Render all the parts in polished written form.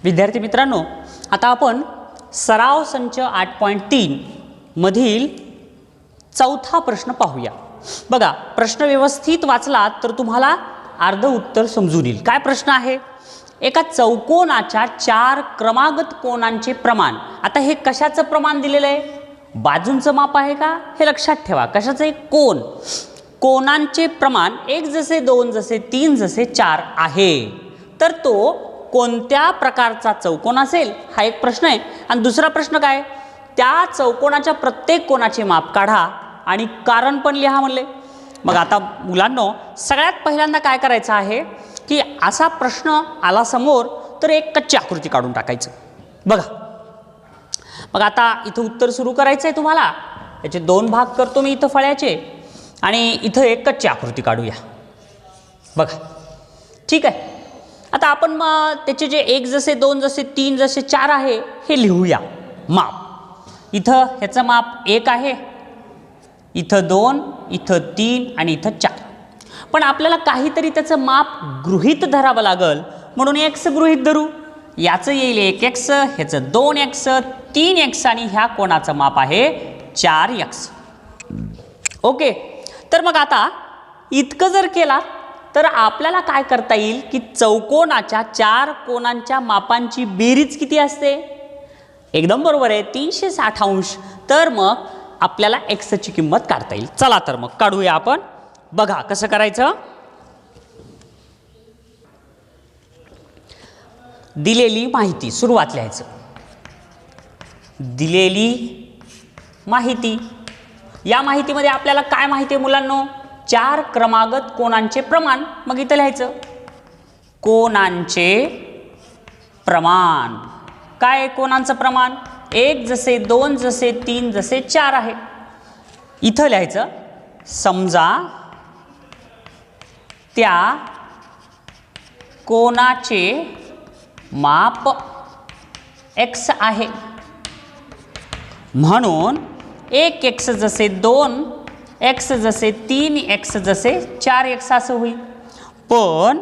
विद्यार्थी मित्रांनो, आता आपण सराव संच 8.3 मधील चौथा प्रश्न पाहूया। बघा, प्रश्न व्यवस्थित वाचला तर तुम्हाला अर्ध उत्तर समजून येईल। काय प्रश्न आहे? एका चौकोनाच्या 4 क्रमागत कोनांचे प्रमाण। आता हे कशाचं प्रमाण दिलेलं आहे? बाजूंचं माप आहे का? हे लक्षात ठेवा। कशाचं आहे? कोन। कोनांचे प्रमाण 1 जसे 2 जसे 3 जसे 4 आहे, तर तो कोणत्या प्रकारचा चौकोन असेल हा एक प्रश्न आहे। आणि दुसरा प्रश्न काय? त्या चौकोनाच्या प्रत्येक कोनाचे माप काढा आणि कारण पण लिहा म्हणले। मग आता मुलांनो, सगळ्यात पहिल्यांदा काय करायचं आहे की असा प्रश्न आला समोर तर एक कच्ची आकृती काढून टाकायचं। बघा, मग आता इथं उत्तर सुरू करायचं आहे तुम्हाला। याचे 2 भाग करतो मी इथं फळ्याचे आणि इथं एक कच्ची आकृती काढूया। बघा, ठीक आहे। आता आपण मग त्याचे जे 1 जसे 2 जसे 3 जसे 4 आहे हे लिहूया माप। इथं ह्याचं माप 1 आहे, इथं 2, इथं 3 आणि इथं 4। पण आपल्याला काहीतरी त्याचं माप गृहीत धरावं लागल, म्हणून x गृहीत धरू। याचं येईल 1x, ह्याचं 2x, 3x आणि ह्या कोणाचं माप आहे 4x। ओके, तर मग आता इतकं जर केला तर आपल्याला काय करता येईल की चौकोनाच्या 4 कोनांच्या मापांची बेरीज किती असते? एकदम बरोबर आहे, 360 अंश। तर मग आपल्याला x ची किंमत काढता येईल। चला तर मग काढूया आपण। बघा कसं करायचं। दिलेली माहिती सुरुवात लिहायचं। दिलेली माहिती, या माहितीमध्ये आपल्याला काय माहिती आहे मुलांनो? 4 क्रमागत कोनांचे प्रमाण। मग इथं लिहायचं कोनांचे प्रमाण। काय आहे कोनांचं प्रमाण? 1 जसे 2 जसे 3 जसे 4 आहे। इथं लिहायचं समजा त्या कोनाचे माप x आहे, म्हणून 1x जसे 2 x जसे 3 x जसे 4x असं होईल। पण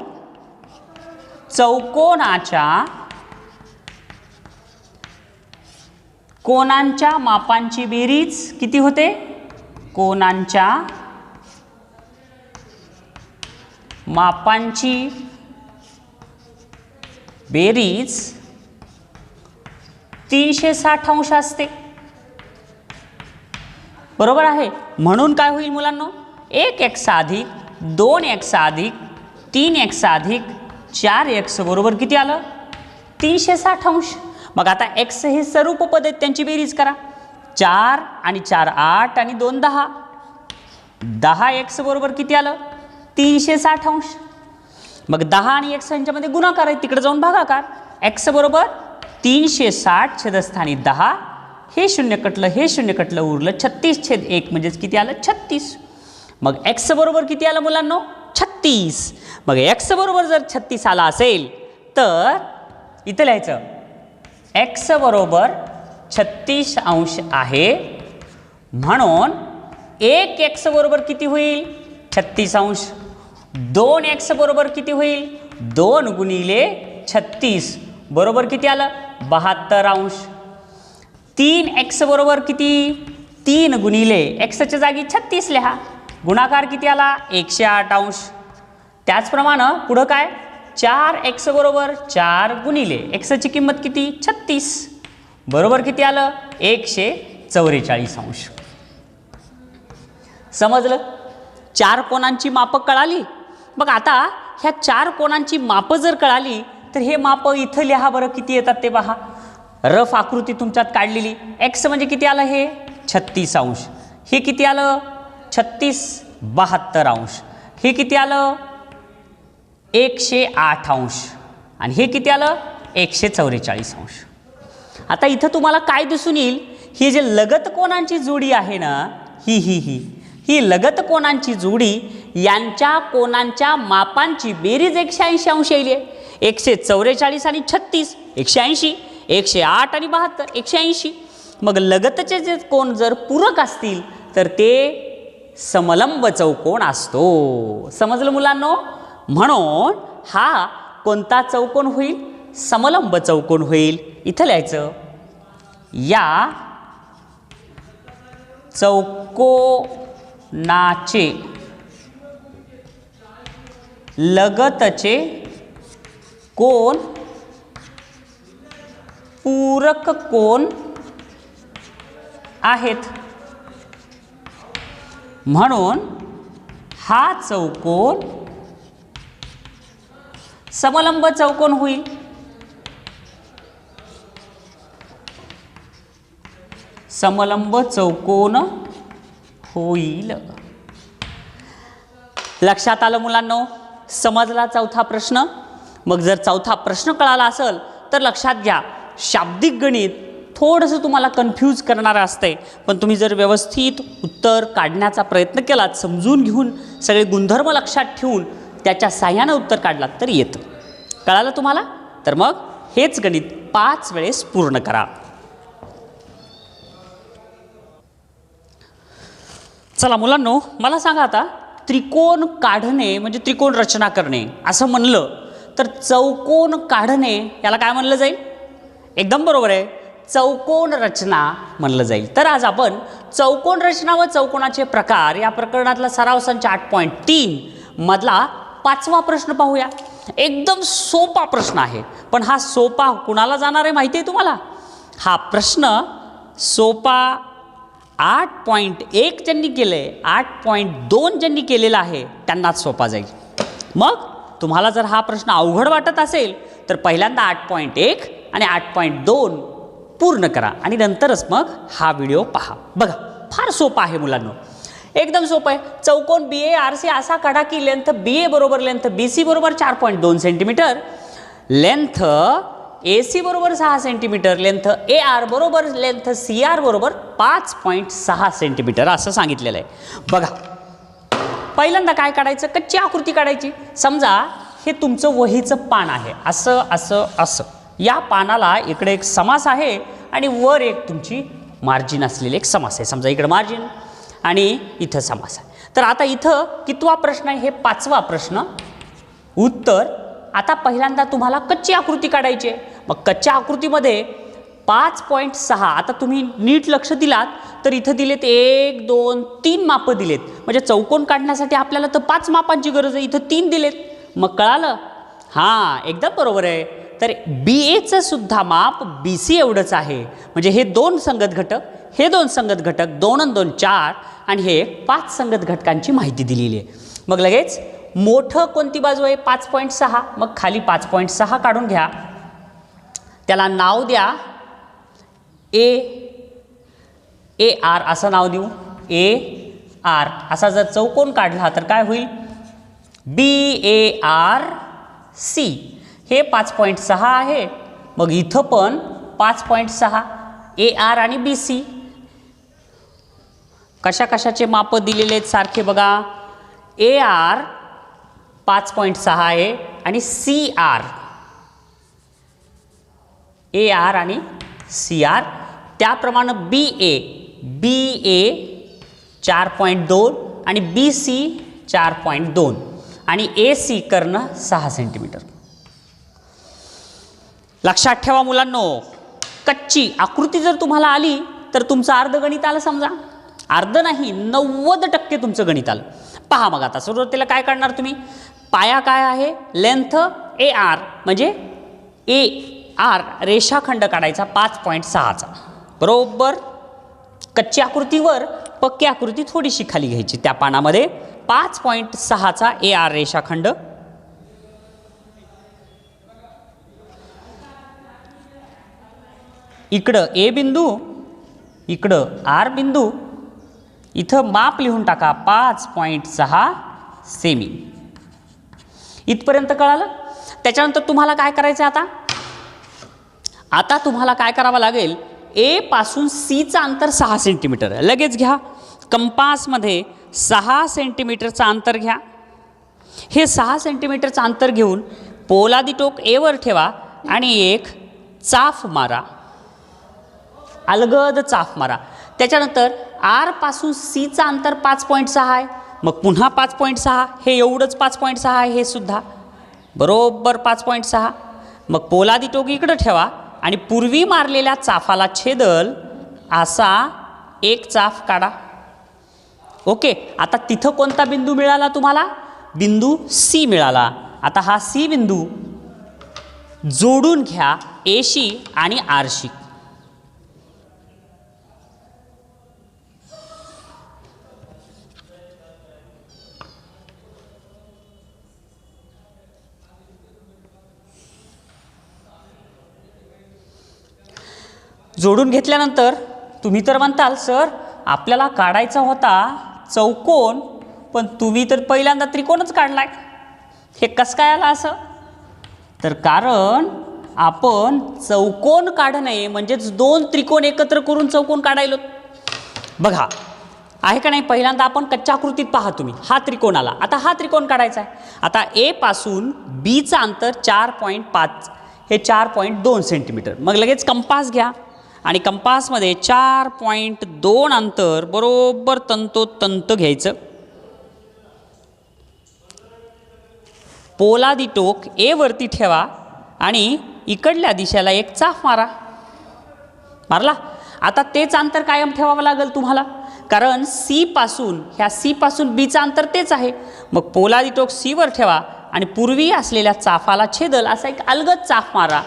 चौकोनाच्या कोनांच्या मापांची बेरीज किती होते? कोनांच्या मापांची बेरीज 360 अंश असते। बरोबर आहे, म्हणून काय होईल मुलांनो? 1x अधिक 2x अधिक 3x अधिक 4x बरोबर किती आलं? 360 अंश। मग आता x हे स्वरूप पद आहेत, त्यांची बेरीज करा। 4 आणि 4 8 आणि 2 10, 10x बरोबर किती आलं? 360 अंश। मग 10 आणि x यांच्यामध्ये गुणाकार आहे, तिकडे जाऊन भागाकार। x बरोबर 360 छेदस्थानी 10, हे 0 कटलं हे 0 कटलं, उरलं 36/1 म्हणजेच किती आलं? 36। मग x बरोबर किती आलं मुलांनो? 36। मग x बरोबर जर 36 आला असेल तर इथं लिहायचं x बरोबर 36 अंश आहे, म्हणून 1x बरोबर किती होईल? 36 अंश। 2x बरोबर किती होईल? 2 गुणिले 36 बरोबर किती आलं? 72 अंश। 3x बरोबर किती? 3 गुणिले xच्या जागी 36 लिहा, गुणाकार किती आला? 108 अंश। त्याचप्रमाणे पुढं काय? 4x बरोबर 4 गुणिले x ची किंमत किती? 36 बरोबर किती आलं? 144 अंश। समजलं? 4 कोनांची मापं कळाली। मग आता ह्या 4 कोनांची मापं जर कळाली तर हे माप इथं लिहा बरं, किती येतात ते पहा। रफ आकृती तुमच्यात काढलेली। x म्हणजे किती आलं? हे 36 अंश। हे किती आलं? 36 72 अंश। हे किती आलं? 108 अंश। आणि हे किती आलं? 144 अंश। आता इथं तुम्हाला काय दिसून येईल? ही जे लगत कोनांची जोडी आहे ना, ही लगत कोनांची जोडी यांच्या कोनांच्या मापांची बेरीज 180 अंश येईल। 144 आणि 36 180, 108 आणि 72 180। मग लगतचे जे कोन जर पूरक असतील तर ते समलंब चौकोन असतो। समजलं मुलांनो? म्हणून हा कोणता चौकोन होईल? समलंब चौकोन होईल. इथं लिहायचं या चौकोनाचे लगतचे कोन पूरक कोन आहेत. म्हणून हा चौकोन समलंब चौकोन होईल. समलंब चौकोन होईल. लक्षात आलं मुलांनो? समजला चौथा प्रश्न? मग जर चौथा प्रश्न कळाला असेल तर लक्षात घ्या, शाब्दिक गणित थोडंसं तुम्हाला कन्फ्यूज करणारं असते, पण तुम्ही जर व्यवस्थित उत्तर काढण्याचा प्रयत्न केलात, समजून घेऊन सगळे गुणधर्म लक्षात ठेवून त्याच्या साह्यानं उत्तर काढलात तर येतं. कळालं तुम्हाला? तर मग हेच गणित 5 वेळेस पूर्ण करा. चला मुलांनो, मला सांगा आता, त्रिकोण काढणे म्हणजे त्रिकोण रचना करणे असं म्हणलं तर चौकोन काढणे याला काय म्हणलं जाईल? एकदम बरोबर आहे, चौकोन रचना म्हणलं जाईल. तर आज आपण चौकोन रचना व चौकोनाचे प्रकार या प्रकरणातला सराव संच 8.3 मधला 5वा प्रश्न पाहूया. एकदम सोपा प्रश्न आहे, पण हा सोपा कुणाला जाणार आहे माहिती आहे तुम्हाला? हा प्रश्न सोपा 8.1 ज्यांनी केले, 8.2 ज्यांनी केलेला आहे त्यांनाच सोपा जाईल. मग तुम्हाला जर हा प्रश्न अवघड वाटत असेल तर पहिल्यांदा 8.1 आणि 8.2 पूर्ण करा आणि नंतरच मग हा व्हिडिओ पहा. बघा, फार सोपा आहे मुलांनो, एकदम सोपं आहे. चौकोन BARC असा काढा की लेंथ BA बरोबर लेंथ BC बरोबर 4.2 सेंटीमीटर, लेंथ AC बरोबर 6 सेंटीमीटर, लेंथ AR बरोबर लेंथ CR बरोबर 5.6 सेंटीमीटर असं सांगितलेलं आहे. बघा, पहिल्यांदा काय काढायचं? कच्ची आकृती काढायची. समजा हे तुमचं वहीचं पान आहे, असं असं असं. या पानाला इकडे एक समास आहे आणि वर एक तुमची मार्जिन असलेली एक समास आहे. समजा इकडे मार्जिन आणि इथं समास आहे. तर आता इथं कितवा प्रश्न आहे? हे 5वा प्रश्न. उत्तर आता पहिल्यांदा तुम्हाला कच्ची आकृती काढायची आहे. मग कच्च्या आकृतीमध्ये 5.6, आता तुम्ही नीट लक्ष दिलात तर इथं दिलेत 1 2 3 मापं दिलेत. म्हणजे चौकोन काढण्यासाठी आपल्याला तर 5 मापांची गरज आहे, इथं 3 दिलेत. मग कळालं? हां, एकदम बरोबर आहे. तर BAचं सुद्धा माप BC एवढंच आहे. म्हणजे हे 2 संगत घटक, हे 2 संगत घटक, 2 आणि 2 4 आणि हे 5 संगत घटकांची माहिती दिलेली आहे. मग लगेच मोठं कोणती बाजू आहे? 5.6. मग खाली 5.6 काढून घ्या, त्याला नाव द्या AR असं नाव देऊ. AR असा जर चौकोन काढला तर काय होईल? BARC. हे 5.6 आहे. मग इथं पण 5.6. AR आणि BC कशा कशाचे माप दिलेले आहेत सारखे बघा. AR 5.6 आहे आणि AR आणि CR त्याप्रमाणे BA 4.2 आणि BC 4.2 आणि AC कर्ण 6 सेंटीमीटर. लक्षात ठेवा मुलांनो, कच्ची आकृती जर तुम्हाला आली तर तुमचं अर्ध गणित आलं. समजा अर्ध नाही, 90% तुमचं गणित आलं. पहा मग आता सुरुवातीला काय करणार तुम्ही? पाया काय आहे? लेंथ AR म्हणजे AR रेषाखंड काढायचा 5.6चा. बरोबर कच्ची आकृतीवर पक्की आकृती थोडीशी खाली घ्यायची. त्या पानामध्ये 5.6चा AR रेषाखंड. इकडं A बिंदू, इकडं R बिंदू, इथं माप लिहून टाका 5.6 सेमी. इथपर्यंत कळालं? त्याच्यानंतर तुम्हाला काय करायचं आता तुम्हाला काय करावं लागेल? A पासून Cचं अंतर 6 सेंटीमीटर. लगेच घ्या कंपासमध्ये 6 सेंटीमीटरचं अंतर घ्या. हे 6 सेंटीमीटरचं अंतर घेऊन पोलादी टोक A वर ठेवा आणि एक चाफ मारा, अलगद चाफ मारा. त्याच्यानंतर R पासून Cचं अंतर 5.6 आहे. मग पुन्हा 5.6, हे एवढंच 5.6 आहे, हे सुद्धा बरोबर 5.6. मग पोलादी टोक इकडं ठेवा आणि पूर्वी मारलेल्या चाफाला छेदल असा एक चाफ काढा. ओके, आता तिथं कोणता बिंदू मिळाला तुम्हाला? बिंदू सी मिळाला. आता हा सी बिंदू जोडून घ्या एशी आणि आरशी. जोडून घेतल्यानंतर तुम्ही तर म्हणताल सर आपल्याला काढायचा होता चौकोन, पण तुम्ही तर पहिल्यांदा त्रिकोणच काढलाय, हे कसं काय आलं असं? तर कारण आपण चौकोन काढणे म्हणजेच दोन त्रिकोण एकत्र करून चौकोन काढायलो. बघा आहे का नाही, पहिल्यांदा आपण कच्च्या आकृतीत पहा तुम्ही, हा त्रिकोण आला, आता हा त्रिकोण काढायचा आहे. आता ए पासून बीचं अंतर 4.5, हे 4.2 सेंटीमीटर. मग लगेच कंपास घ्या आणि कंपासमध्ये 4.2 अंतर बरोबर तंतोतंत घ्यायचं. पोलादी टोक ए वरती ठेवा आणि इकडल्या दिशेला एक चाफ मारा. मारला. आता तेच अंतर कायम ठेवावं लागेल तुम्हाला, कारण सी पासून बीचं अंतर तेच आहे. मग पोलादी टोक सी वर ठेवा आणि पूर्वी असलेल्या चाफाला छेदल असा एक अलगद चाफ मारा.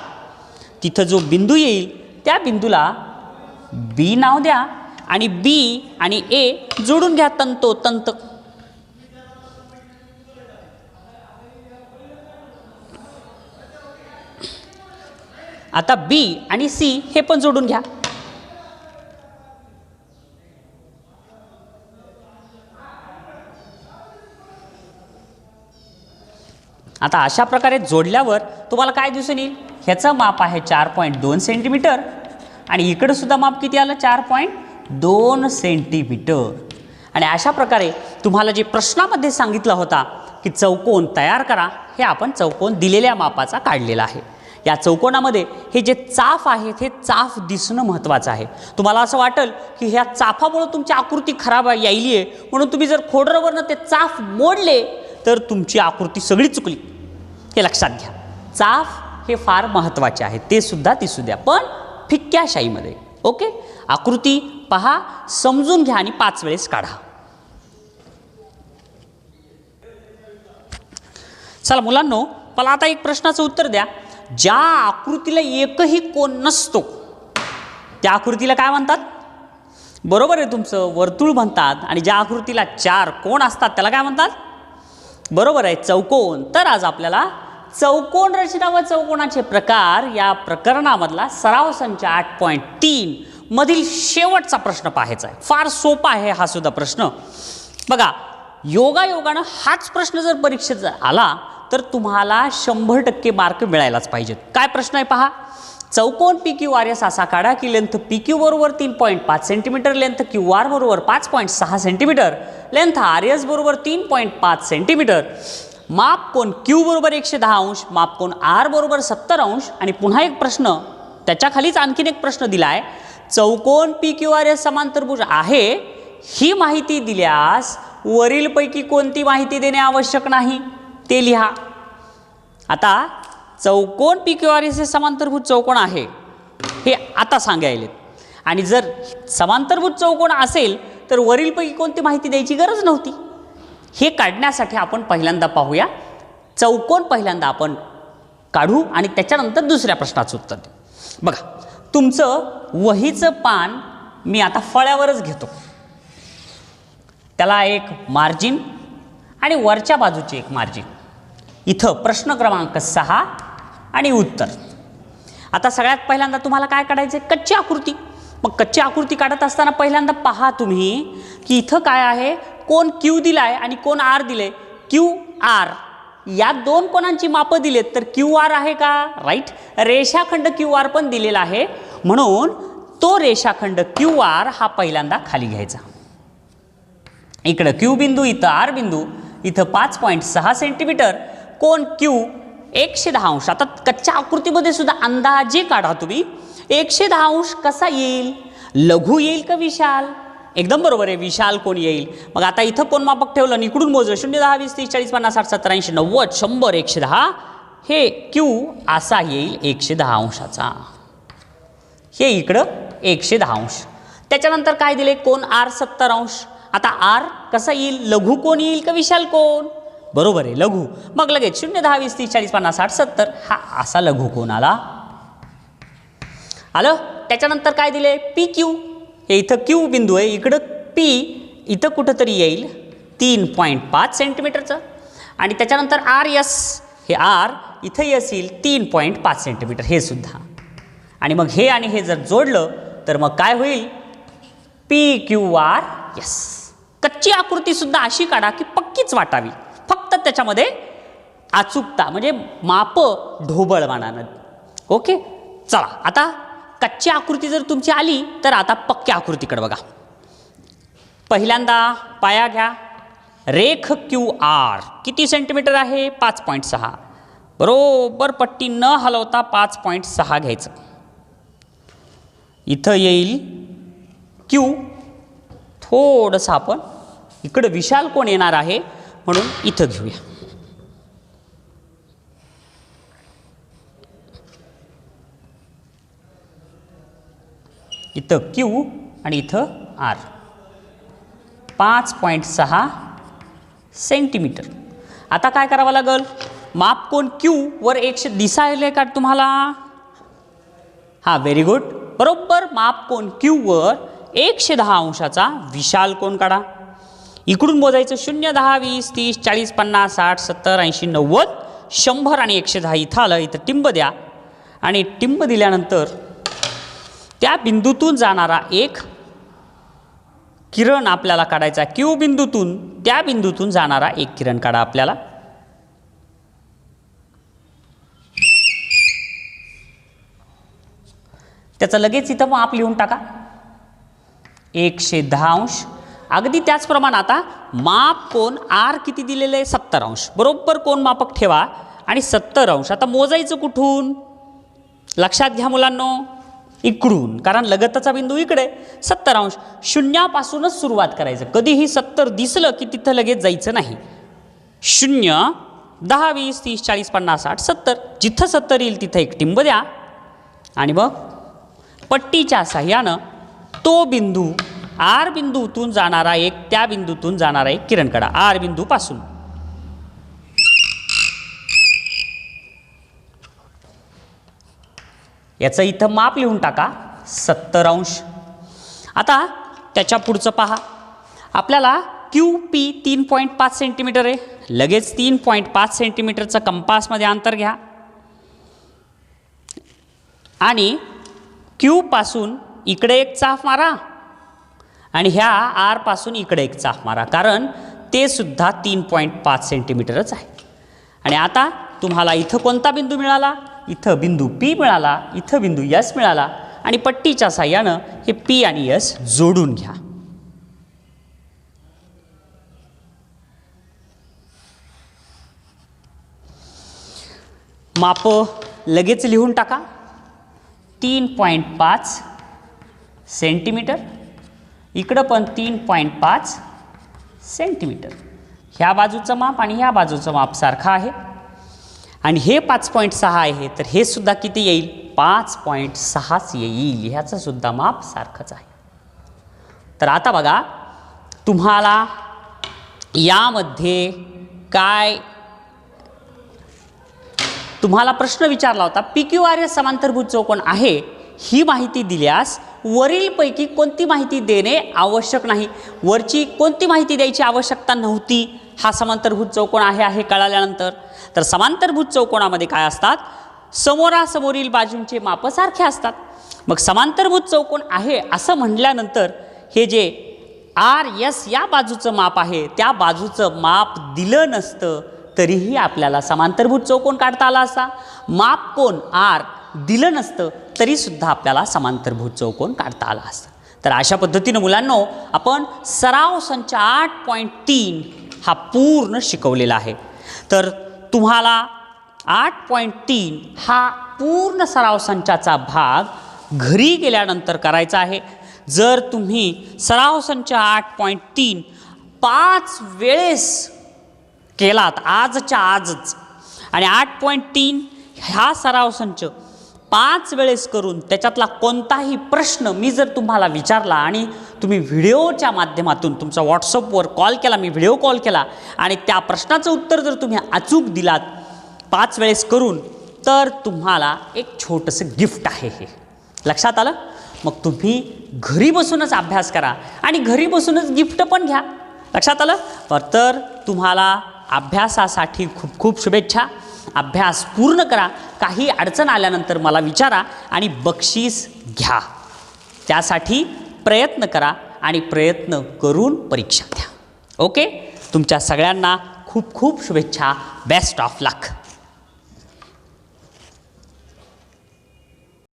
तिथं जो बिंदू येईल त्या बिंदूला बी नाव द्या आणि बी आणि ए जोडून घ्या तंतोतंत. आता बी आणि सी हे पण जोडून घ्या. आता अशा प्रकारे जोडल्यावर तुम्हाला काय दिसून येईल? ह्याचं माप आहे 4.2 सेंटीमीटर आणि इकडं सुद्धा माप किती आलं? 4.2 सेंटीमीटर. आणि अशा प्रकारे तुम्हाला जे प्रश्नामध्ये सांगितलं होता की चौकोन तयार करा, हे आपण चौकोन दिलेल्या मापाचा काढलेला आहे. या चौकोनामध्ये हे जे चाफ आहेत हे चाफ दिसणं महत्त्वाचं आहे. तुम्हाला असं वाटेल की ह्या चाफामुळे तुमची आकृती खराब यायली आहे, म्हणून तुम्ही जर खोडरवरनं ते चाफ मोडले तर तुमची आकृती सगळी चुकली, हे लक्षात घ्या. चाफ हे फार महत्त्वाचे आहे, ते सुद्धा दिसू द्या, पण फिक्क्या शाईमध्ये. ओके, आकृती पहा, समजून घ्या आणि 5 वेळेस काढा. चला मुलांनो, मला आता एक प्रश्नाचं उत्तर द्या. ज्या आकृतीला एकही कोन नसतो त्या आकृतीला काय म्हणतात? बरोबर आहे तुमचं, वर्तुळ म्हणतात. आणि ज्या आकृतीला 4 कोन असतात त्याला काय म्हणतात? बरोबर आहे, चौकोन. तर आज आपल्याला चौकोन रचना व चौकोनाचे प्रकार या प्रकरणामधला सराव संच 8.3 मधील शेवटचा प्रश्न पाहायचा आहे. फार सोपा आहे हा सुद्धा प्रश्न. बघा, योगायोगानं हाच प्रश्न जर परीक्षेत आला तर तुम्हाला 100% मार्क मिळायलाच पाहिजेत. काय प्रश्न आहे पहा. चौकोन पी क्यू आर एस असा काढा की लेंथ पी क्यू बरोबर 3.5 सेंटीमीटर, लेंथ क्यू आर बरोबर 5.6 सेंटीमीटर, लेंथ आर एस बरोबर 3.5 सेंटीमीटर, माप कोन क्यू बरोबर 110 अंश, माप कोन आर बरोबर 70 अंश. आणि पुन्हा एक प्रश्न, त्याच्या खालीच आणखीन एक प्रश्न दिला आहे. चौकोन पी क्यू आर एस समांतरभुज आहे ही माहिती दिल्यास वरीलपैकी कोणती माहिती देणे आवश्यक नाही ते लिहा. आता चौकोन पी क्यू आर एस हे समांतरभुज चौकोन आहे हे आता सांगायले, आणि जर समांतरभुज चौकोन असेल तर वरीलपैकी कोणती माहिती द्यायची गरज नव्हती. हे काढण्यासाठी आपण पहिल्यांदा पाहूया चौकोन. पहिल्यांदा आपण काढू आणि त्याच्यानंतर दुसऱ्या प्रश्नाचं उत्तर देऊ. बघा, तुमचं वहीचं पान मी आता फळ्यावरच घेतो. त्याला एक मार्जिन आणि वरच्या बाजूचे एक मार्जिन. इथं प्रश्न क्रमांक 6 आणि उत्तर. आता सगळ्यात पहिल्यांदा तुम्हाला काय काढायचं आहे? कच्ची आकृती. मग कच्ची आकृती काढत असताना पहिल्यांदा पहा तुम्ही की इथं काय आहे? कोन क्यू दिला आहे आणि कोन आर दिले. क्यू आर या दोन कोणांची मापं दिलेत, तर क्यू आर आहे का? राईट. रेषाखंड क्यू आर पण दिलेला आहे, म्हणून तो रेषाखंड क्यू आर हा पहिल्यांदा खाली घ्यायचा. इकडं क्यू बिंदू, इथं आर बिंदू, इथं 5.6 सेंटीमीटर, कोन क्यू 110 अंश. आता कच्च्या आकृतीमध्ये सुद्धा अंदाजे काढा तुम्ही. 110 अंश कसा येईल? लघु येईल का विशाल? एकदम बरोबर आहे, विशाल कोण येईल. मग आता इथं कोण मापक ठेवलं आणि इकडून मोजलं 0, 10, 20, 30, 40, 50, 60, 70, 80, 90, 100, 110, हे क्यू असा येईल 110 अंशाचा, हे इकडं 110 अंश. त्याच्यानंतर काय दिले, कोण आर 70 अंश. आता आर कसा येईल, लघु कोण येईल का विशाल कोण, बरोबर आहे लघु. मग लगेच 0 10 20 30 40 50 60 70 हा असा लघु कोण आला. आलं. त्याच्यानंतर काय दिले, पी क्यू, हे इथं क्यू बिंदू आहे, इकडं पी इथं कुठंतरी येईल 3.5 सेंटीमीटरचं. आणि त्याच्यानंतर आर यस, हे आर इथं यस येईल 3.5 सेंटीमीटर हे सुद्धा. आणि मग हे आणि हे जर जोडलं तर मग काय होईल, पी क्यू आर यस. कच्ची आकृती सुद्धा अशी काढा की पक्कीच वाटावी, फक्त त्याच्यामध्ये अचूकता म्हणजे माप ढोबळमानानं. ओके चला, आता कच्ची आकृती जर तुमची आली तर आता पक्क्या आकृतीकडे बघा. पहिल्यांदा पाया घ्या, रेख क्यू आर किती सेंटीमीटर आहे, 5.6. बरोबर पट्टी न हलवता 5.6 घ्यायचं. इथं येईल क्यू, थोडंसं आपण इकडं विशाल कोण येणार आहे म्हणून इथं घेऊया. इथं क्यू आणि इथं आर, 5.6 सेंटीमीटर. आता काय करावं लागेल, माप कोण क्यू वर 100 दिसायले का तुम्हाला, हा व्हेरी गुड. बरोबर माप कोण क्यू वर 110 अंशाचा विशाल कोण काढा. इकडून मोजायचं 0 10 20 30 40 50 60 70 80 90 100 आणि 110 इथं आलं. इथं टिंब द्या आणि टिंब दिल्यानंतर त्या बिंदूतून जाणारा एक किरण आपल्याला काढायचा. क्यू बिंदूतून त्या बिंदूतून जाणारा एक किरण काढा आपल्याला. त्याचं लगेच इथं माप लिहून टाका 110 अंश. अगदी त्याचप्रमाणे आता माप कोण आर किती दिलेलं आहे, 70 अंश. बरोबर कोण मापक ठेवा आणि 70 अंश. आता मोजायचं कुठून, लक्षात घ्या मुलांनो, इकडून, कारण लगतचा बिंदू इकडे 70 अंश. शून्यापासूनच सुरुवात करायचं. कधीही 70 दिसलं की तिथं लगेच जायचं नाही. 0 10 20 30 40 50 60 70 जिथं 70 येईल तिथं एक टिंब द्या आणि मग पट्टीच्या साह्यानं तो बिंदू आर बिंदूतून जाणारा एक, त्या बिंदूतून जाणारा एक किरण काढा आर बिंदूपासून. याचं इथं माप लिहून टाका 70 अंश. आता त्याच्या पुढचं पहा, आपल्याला क्यू पी 3.5 सेंटीमीटर आहे. लगेच 3.5 सेंटीमीटरचं कंपासमध्ये अंतर घ्या आणि क्यू पासून इकडे एक चाफ मारा आणि ह्या आर पासून इकडे एक चाफ मारा, कारण ते सुद्धा 3.5 सेंटीमीटरच आहे. आणि आता तुम्हाला इथं कोणता बिंदू मिळाला, इथं बिंदू पी मिळाला, इथं बिंदू यस मिळाला आणि पट्टीच्या साह्यानं हे पी आणि यस जोडून घ्या. माप लगेच लिहून टाका 3.5 सेंटीमीटर, इकडं पण 3.5 सेंटीमीटर. ह्या बाजूचं माप आणि ह्या बाजूचं माप सारखं आहे आणि हे 5.6 आहे तर हे सुद्धा किती येईल, 5.6च येईल. ह्याचं सुद्धा माप सारखंच आहे. तर आता बघा, तुम्हाला यामध्ये काय, तुम्हाला प्रश्न विचारला होता पी क्यू आर एस समांतरभुज चौकोन आहे ही माहिती दिल्यास वरीलपैकी कोणती माहिती देणे आवश्यक नाही. वरची कोणती माहिती द्यायची आवश्यकता नव्हती. हा समांतरभुज चौकोन आहे कळाल्यानंतर. तर समांतरभुज चौकोनामध्ये काय असतात, समोरासमोरील बाजूंचे माप सारखे असतात. मग समांतरभुज चौकोन आहे असं म्हटल्यानंतर हे जे आर एस या बाजूचं माप आहे त्या बाजूचं माप दिलं नसतं तरीही आपल्याला समांतरभुज चौकोन काढता आला असता. माप कोण आर दिलं नसतं तरीसुद्धा आपल्याला समांतरभुज चौकोन काढता आला असता. तर अशा पद्धतीनं मुलांनो आपण सराव संच 8.3 हा पूर्ण शिकवलेला आहे. तर तुम्हाला 8.3 हा पूर्ण सराव संचाचा भाग घरी गेल्यानंतर करायचा आहे. जर तुम्ही सराव संच 8.3 5 वेळेस केलात आजच्या आजच आणि 8.3 ह्या सराव संच 5 वेळेस करून त्याच्यातला कोणताही प्रश्न मी जर तुम्हाला विचारला आणि तुम्ही व्हिडिओच्या माध्यमातून तुमचा व्हॉट्सअपवर कॉल केला, मी व्हिडिओ कॉल केला आणि त्या प्रश्नाचं उत्तर जर तुम्ही अचूक दिलात 5 वेळेस करून, तर तुम्हाला एक छोटंसं गिफ्ट आहे. हे लक्षात आलं? मग तुम्ही घरी बसूनच अभ्यास करा आणि घरी बसूनच गिफ्ट पण घ्या. लक्षात आलं? तर तुम्हाला अभ्यासासाठी खूप खूप शुभेच्छा. अभ्यास पूर्ण करा. काही अडचण आल्यानंतर मला विचारा आणि बक्षीस घ्या. त्यासाठी प्रयत्न करा आणि प्रयत्न करून परीक्षा द्या. ओके, तुमच्या सगळ्यांना खूप खूप शुभेच्छा. Best of luck.